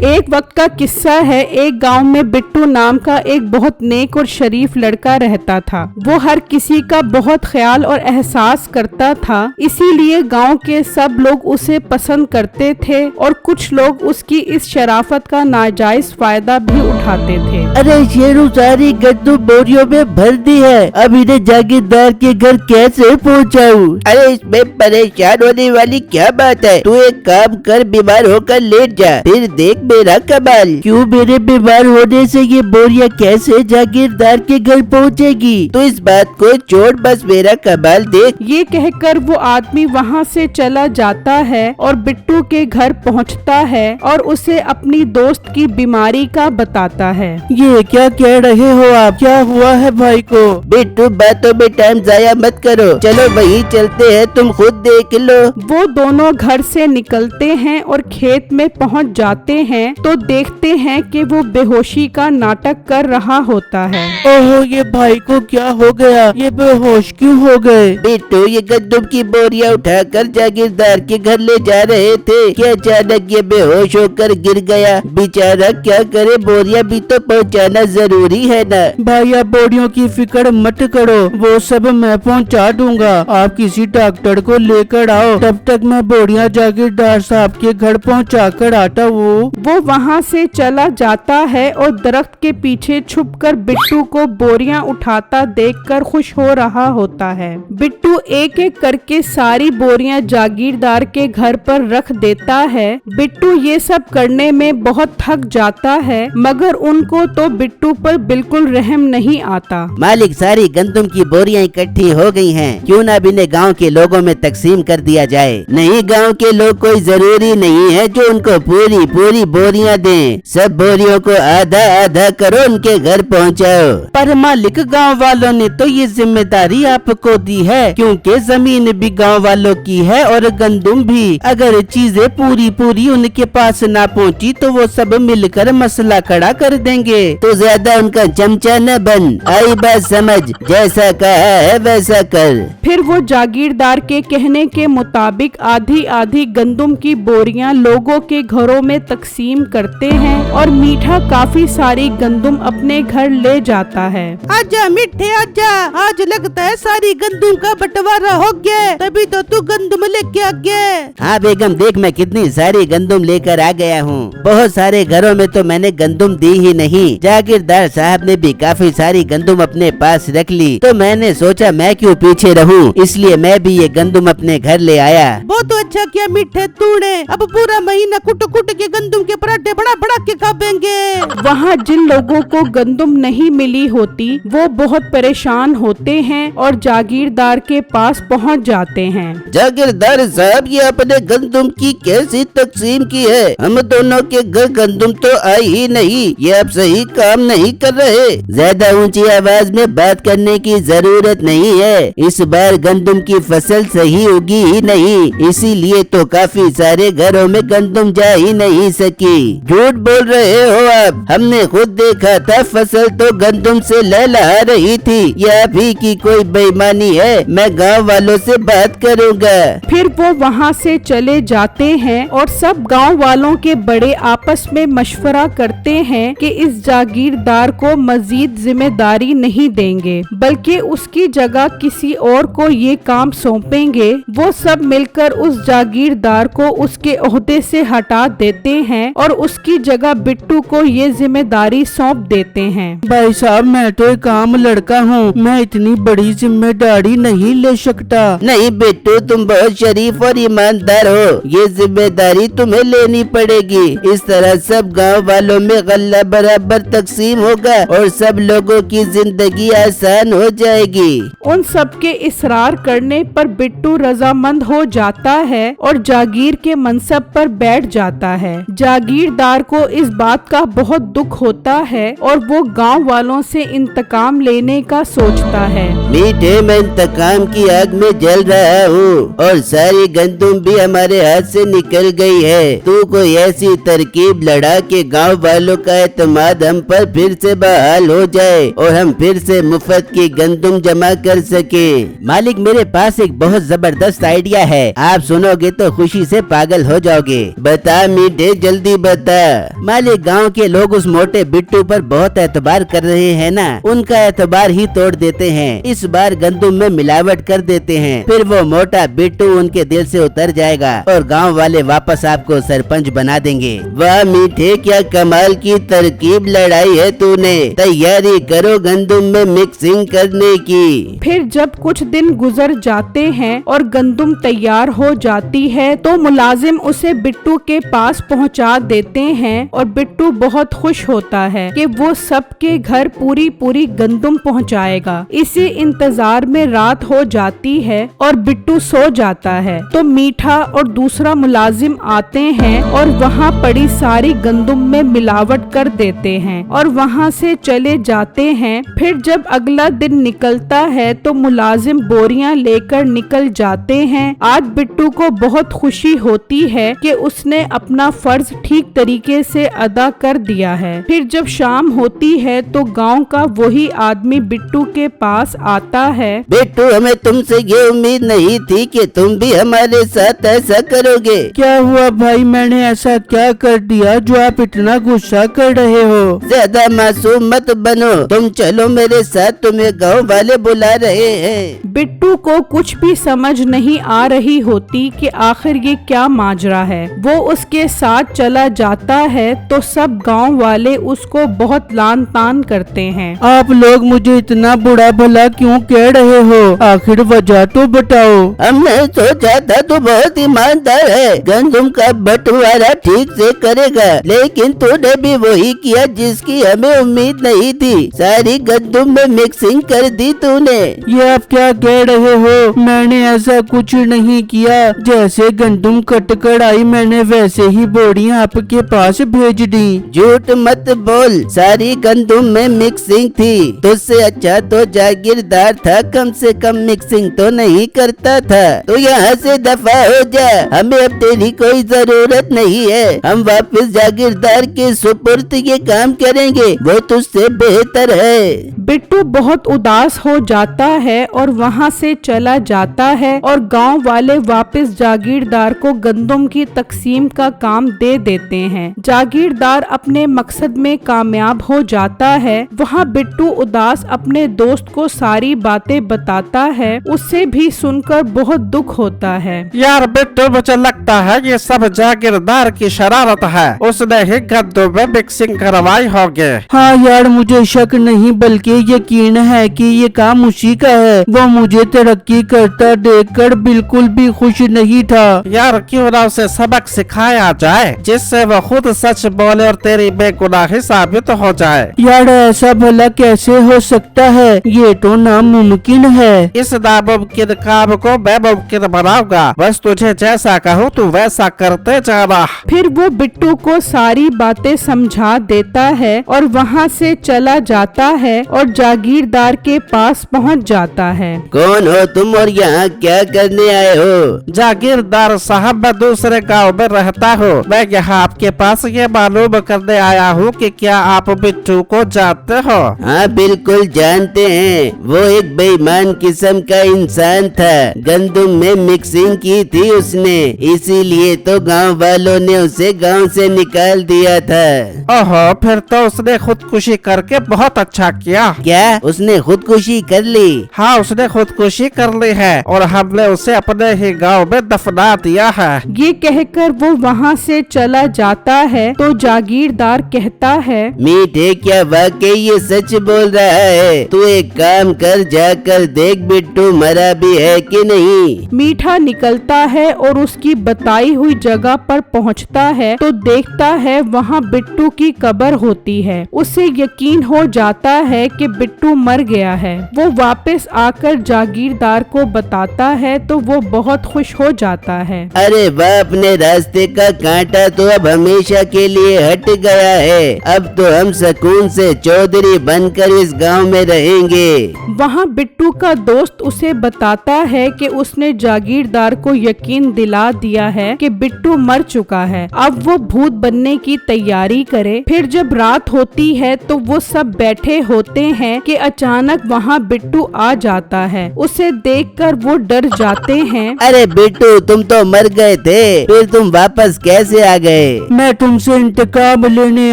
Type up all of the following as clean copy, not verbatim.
एक वक्त का किस्सा है। एक गांव में बिट्टू नाम का एक बहुत नेक और शरीफ लड़का रहता था। वो हर किसी का बहुत ख्याल और एहसास करता था, इसीलिए गांव के सब लोग उसे पसंद करते थे और कुछ लोग उसकी इस शराफत का नाजायज फायदा भी उठाते थे। अरे शेरू, सारी गद्दू बोरियों में भर दी है, अब इन्हें जागीरदार के घर कैसे पहुंचाऊं? अरे इसमें परेशान होने वाली क्या बात है? तू एक काम कर, बीमार होकर लेट जा, फिर देख मेरा कमाल। क्यों, मेरे बीमार होने से ये बोरिया कैसे जागीरदार के घर पहुंचेगी? तो इस बात को छोड़, बस मेरा कमाल देख। ये कहकर वो आदमी वहाँ से चला जाता है और बिट्टू के घर पहुँचता है और उसे अपनी दोस्त की बीमारी का बताता है। ये क्या कह रहे हो आप? क्या हुआ है भाई को? बिट्टू, बातों में टाइम जाया मत करो, चलो वहीं चलते हैं, तुम खुद देख लो। वो दोनों घर से निकलते हैं और खेत में पहुंच जाते हैं तो देखते हैं कि वो बेहोशी का नाटक कर रहा होता है। ओहो, ये भाई को क्या हो गया? ये बेहोश क्यों हो गए? बिट्टू ये गंदम की बोरियां उठाकर जागीरदार के घर ले जा रहे थे कि अचानक ये बेहोश होकर गिर गया। बेचारा क्या करे, बोरियां भी तो पहुंचाना जरूरी है ना। भाई, आप बोरियों की फिक्र मत करो, वो सब मैं पहुंचा दूंगा। आप किसी डॉक्टर को लेकर आओ, तब तक मैं बोरियां जागीरदार साहब के घर पहुंचा कर आता हूँ। वो वहाँ से चला जाता है और दरख्त के पीछे छुपकर बिट्टू को बोरियां उठाता देखकर खुश हो रहा होता है। बिट्टू एक एक करके सारी बोरियां जागीरदार के घर पर रख देता है। बिट्टू ये सब करने में बहुत थक जाता है, मगर उनको तो बिट्टू पर बिल्कुल रहम नहीं आता। मालिक, सारी गंदम की बोरियां इकट्ठी हो गई हैं, क्यों ना इन्हें गांव के लोगों में तकसीम कर दिया जाए। नहीं, गांव के लोग कोई जरूरी नहीं है जो उनको पूरी पूरी बोरियां दें, सब बोरियों को आधा आधा करो, उनके घर पहुंचाओ। पर मालिक, गांव वालों ने तो ये जिम्मेदारी आपको दी है, क्योंकि जमीन भी गांव वालों की है और गंदम भी। अगर चीजें पूरी पूरी उनके पास ना पहुंची तो वो सब मिलकर मसला खड़ा कर देंगे। तो ज्यादा उनका चमचा न बन, आई बात समझ, जैसा कहा है वैसा कर। फिर वो जागीरदार के कहने के मुताबिक आधी आधी गंदम की बोरियां लोगों के घरों में तकसीम करते हैं और मीठा काफी सारी गंदम अपने घर ले जाता है। आजा मीठे आजा, आज लगता है सारी गंदम का बंटवारा हो गया, तभी तो तू गंदम लेके आ गया। हाँ बेगम, देख मैं कितनी सारी गंदम लेकर आ गया हूँ। बहुत सारे घरों में तो मैंने गंदम दी ही नहीं, जागीरदार साहब ने भी काफी सारी गंदम अपने पास रख ली, तो मैंने सोचा मैं क्यों पीछे रहूं, इसलिए मैं भी ये गंदम अपने घर ले आया। बहुत अच्छा किया मीठे तूने, अब पूरा महीना कुट कुट के गंदम के पराठे बड़ा बड़ा के खाएंगे। वहाँ जिन लोगों को गंदम नहीं मिली होती वो बहुत परेशान होते हैं और जागीरदार के पास पहुँच जाते हैं। जागीरदार साहब, ये अपने गंदम की कैसी तकसीम की है? हम दोनों के घर गंदम तो आई ही नहीं, ये आप सही काम नहीं कर रहे। ज्यादा ऊंची आवाज में बात करने की जरूरत नहीं है, इस बार गंदम की फसल सही उगी ही नहीं, इसीलिए तो काफी सारे घरों में गंदम जा ही नहीं सकी। झूठ बोल रहे हो आप, हमने खुद देखा था, फसल तो गंदम से लहलहा रही थी। ये आप ही की कोई बेईमानी है, मैं गांव वालों से बात करूंगा। फिर वो वहाँ से चले जाते हैं और सब गांव वालों के बड़े आपस में मशवरा करते हैं कि इस जागीरदार को मजीद जिम्मेदारी नहीं देंगे, बल्कि उसकी जगह किसी और को ये काम सौंपेंगे। वो सब मिलकर उस जागीरदार को उसके ओहदे से हटा देते हैं और उसकी जगह बिट्टू को ये जिम्मेदारी सौंप देते हैं। भाई साहब, मैं तो एक आम लड़का हूँ, मैं इतनी बड़ी जिम्मेदारी नहीं ले सकता। नहीं बिट्टू, तुम बहुत शरीफ और ईमानदार हो, ये जिम्मेदारी तुम्हें लेनी पड़ेगी। इस तरह सब गांव वालों में गल्ला बराबर तकसीम होगा और सब लोगों की जिंदगी आसान हो जाएगी। उन सबके इसरार करने पर बिट्टू रजामंद हो जाता है और जागीर के मनसब पर बैठ जाता है। जागीरदार को इस बात का बहुत दुख होता है और वो गांव वालों से इंतकाम लेने का सोचता है। मीठे, मैं इंतकाम की आग में जल रहा हूँ और सारी गंदम भी हमारे हाथ से निकल गई है। तू कोई ऐसी तरकीब लड़ा के गांव वालों का एतमाद हम पर फिर से बहाल हो जाए और हम फिर से मुफ्त की गंदम जमा कर सके। मालिक, मेरे पास एक बहुत जबरदस्त आइडिया है, आप सुनोगे तो खुशी से पागल हो जाओगे। बता मीठे, जल्दी जल्दी बता। मालिक, गांव के लोग उस मोटे बिट्टू पर बहुत एतबार कर रहे हैं ना, उनका एतबार ही तोड़ देते हैं। इस बार गंदुम में मिलावट कर देते हैं, फिर वो मोटा बिट्टू उनके दिल से उतर जाएगा और गांव वाले वापस आपको सरपंच बना देंगे। वाह मीठे, क्या कमाल की तरकीब लड़ाई है तूने। तैयारी करो गंदुम में मिक्सिंग करने की। फिर जब कुछ दिन गुजर जाते हैं और गंदुम तैयार हो जाती है तो मुलाजिम उसे बिट्टू के पास पहुंचा देते हैं और बिट्टू बहुत खुश होता है कि वो सबके घर पूरी पूरी गंदुम पहुंचाएगा। इसी इंतजार में रात हो जाती है और बिट्टू सो जाता है तो मीठा और दूसरा मुलाजिम आते हैं और वहाँ पड़ी सारी गंदुम में मिलावट कर देते हैं और वहाँ से चले जाते हैं। फिर जब अगला दिन निकलता है तो मुलाजिम बोरियां लेकर निकल जाते हैं। आज बिट्टू को बहुत खुशी होती है कि उसने अपना फर्ज ठीक तरीके से अदा कर दिया है। फिर जब शाम होती है तो गांव का वही आदमी बिट्टू के पास आता है। बिट्टू, हमें तुमसे ये उम्मीद नहीं थी कि तुम भी हमारे साथ ऐसा करोगे। क्या हुआ भाई, मैंने ऐसा क्या कर दिया जो आप इतना गुस्सा कर रहे हो? ज्यादा मासूम मत बनो, तुम चलो मेरे साथ, तुम्हें गांव वाले बुला रहे हैं। बिट्टू को कुछ भी समझ नहीं आ रही होती कि आखिर ये क्या माजरा है। वो उसके साथ चला जाता है तो सब गांव वाले उसको बहुत लान तान करते हैं। आप लोग मुझे इतना बुरा भला क्यों कह रहे हो? आखिर वजह तो बताओ। हमने सोचा था तू बहुत ईमानदार है, गंदुम का बंटवारा ठीक से करेगा, लेकिन तूने भी वही किया जिसकी हमें उम्मीद नहीं थी। सारी गंदुम में मिक्सिंग कर दी तूने। ये आप क्या कह रहे हो? मैंने ऐसा कुछ नहीं किया। जैसे गंदुम कट कर आई मैंने वैसे ही बोरियां आपके पास भेज दी। झूठ मत बोल, सारी गंदुम में मिक्सिंग थी। तुझसे अच्छा तो जागीरदार था, कम से कम मिक्सिंग तो नहीं करता था। तो यहाँ से दफा हो जा, हमें अब तेरी कोई जरूरत नहीं है। हम वापस जागीरदार के सुपुर्द ये काम करेंगे, वो तुझसे बेहतर है। बिट्टू बहुत उदास हो जाता है और वहाँ से चला जाता है और गांव वाले वापस जागीरदार को गंदुम की तकसीम का काम दे देते हैं। जागीरदार अपने मकसद में कामयाब हो जाता है। वहाँ बिट्टू उदास अपने दोस्त को सारी बातें बताता है। उससे भी सुनकर बहुत दुख होता है। यार बिट्टू, मुझे लगता है ये सब जागीरदार की शरारत है, उसने ही गंदुम में मिक्सिंग करवाई होगी। हाँ यार, मुझे शक नहीं बल्कि यकीन है कि ये काम उसी का है। वो मुझे तरक्की करता देखकर बिल्कुल भी खुश नहीं था। यार क्यों ना उसे सबक सिखाया जाए जिससे वो खुद सच बोले और तेरी बेगुनाही साबित हो जाए। यार ऐसा भला कैसे हो सकता है? ये तो नामुमकिन है। इस नामुमकिन काम को मैं मुमकिन बनाऊंगा, बस तुझे जैसा कहूँ तू वैसा करते जाना। फिर वो बिट्टू को सारी बातें समझा देता है और वहाँ से चला जाता है और जागीरदार के पास पहुँच जाता है। कौन हो तुम और यहाँ क्या करने आए हो? जागीरदार साहब, मैं दूसरे गांव में रहता हूँ। मैं यहाँ आपके पास ये मालूम करने आया हूँ कि क्या आप बिट्टू को जानते हो? हाँ बिल्कुल जानते हैं, वो एक बेईमान किस्म का इंसान था। गंदुम में मिक्सिंग की थी उसने, इसीलिए तो गांव वालों ने उसे गांव से निकाल दिया था। ओहो, फिर तो उसने खुदकुशी करके बहुत अच्छा किया। क्या उसने खुदकुशी कर ली? हाँ, उसने खुदकुशी कर ली है और हमने उसे अपने ही गांव में दफना दिया है। ये कहकर वो वहाँ से चला जाता है तो जागीरदार कहता है, मीठे, क्या वाकई ये सच बोल रहा है? तू एक काम कर, जाकर देख बिट्टू मरा भी है कि नहीं। मीठा निकलता है और उसकी बताई हुई जगह पर पहुंचता है तो देखता है वहाँ बिट्टू की कब्र होती है। उसे यकीन हो जाता है कि बिट्टू मर गया है। वो वापस आकर जागीरदार को बताता है तो वो बहुत खुश हो जाता है। अरे वाह, अपने रास्ते का कांटा तो अब हमेशा के लिए हट गया है। अब तो हम सुकून से चौधरी बनकर इस गांव में रहेंगे। वहाँ बिट्टू का दोस्त उसे बताता है कि उसने जागीरदार को यकीन दिला दिया है कि बिट्टू मर चुका है, अब वो भूत बनने की तैयारी करे। फिर जब रात होती है तो वो सब बैठे होते हैं कि अचानक वहाँ बिट्टू आ जाता है। उसे देखकर वो डर जाते हैं। अरे बिट्टू, तुम तो मर गए थे, फिर तुम वापस कैसे आ गए? मैं तुमसे इंतकाम लेने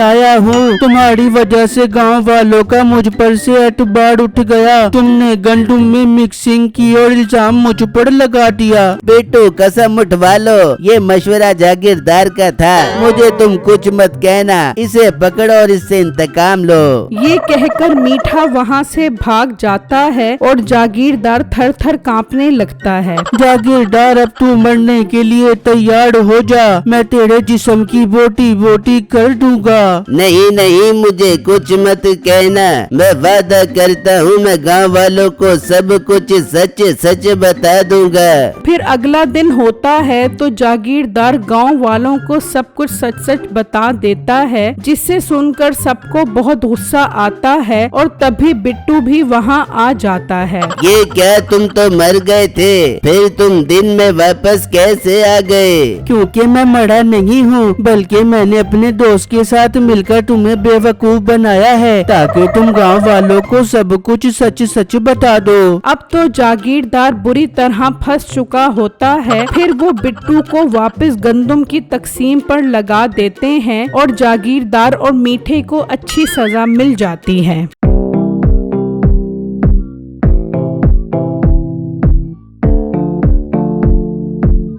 आया हूँ। तुम्हारी वजह से गांव वालों का मुझ पर से एतबार उठ गया। तुमने गंदुम में मिक्सिंग की और इल्जाम मुझ पर लगा दिया। बेटू कसम उठवा लो, ये मशवरा जागीरदार का था। मुझे तुम कुछ मत कहना, इसे पकड़ो और इससे इंतकाम लो। ये कहकर मीठा वहाँ से भाग जाता है और जागीरदार थर थर कांपने लगता है। जागीरदार अब तू मरने के लिए तैयार हो जा, मैं तेरे जिस्म की बोटी बोटी कर दूंगा। नहीं नहीं, मुझे कुछ मत कहना। मैं वादा करता हूँ मैं गांव वालों को सब कुछ सच सच बता दूंगा। फिर अगला दिन होता है तो जागीरदार गांव वालों को सब कुछ सच सच बता देता है, जिससे सुनकर सबको बहुत गुस्सा आता है और तभी बिट्टू भी वहाँ आ जाता है। ये क्या, तुम तो मर गए थे, फिर तुम दिन में वापस कैसे आ गए? क्योंकि मैं मरा नहीं हूँ, बल्कि मैंने अपने दोस्त के साथ मिलकर तुम्हें बेवकूफ बनाया है ताकि तुम गांव वालों को सब कुछ सच सच बता दो। अब तो जागीरदार बुरी तरह फंस चुका होता है। फिर वो बिट्टू को वापस गंदुम की तकसीम पर लगा देते हैं और जागीरदार और मीठे को अच्छी सजा मिल जाती है।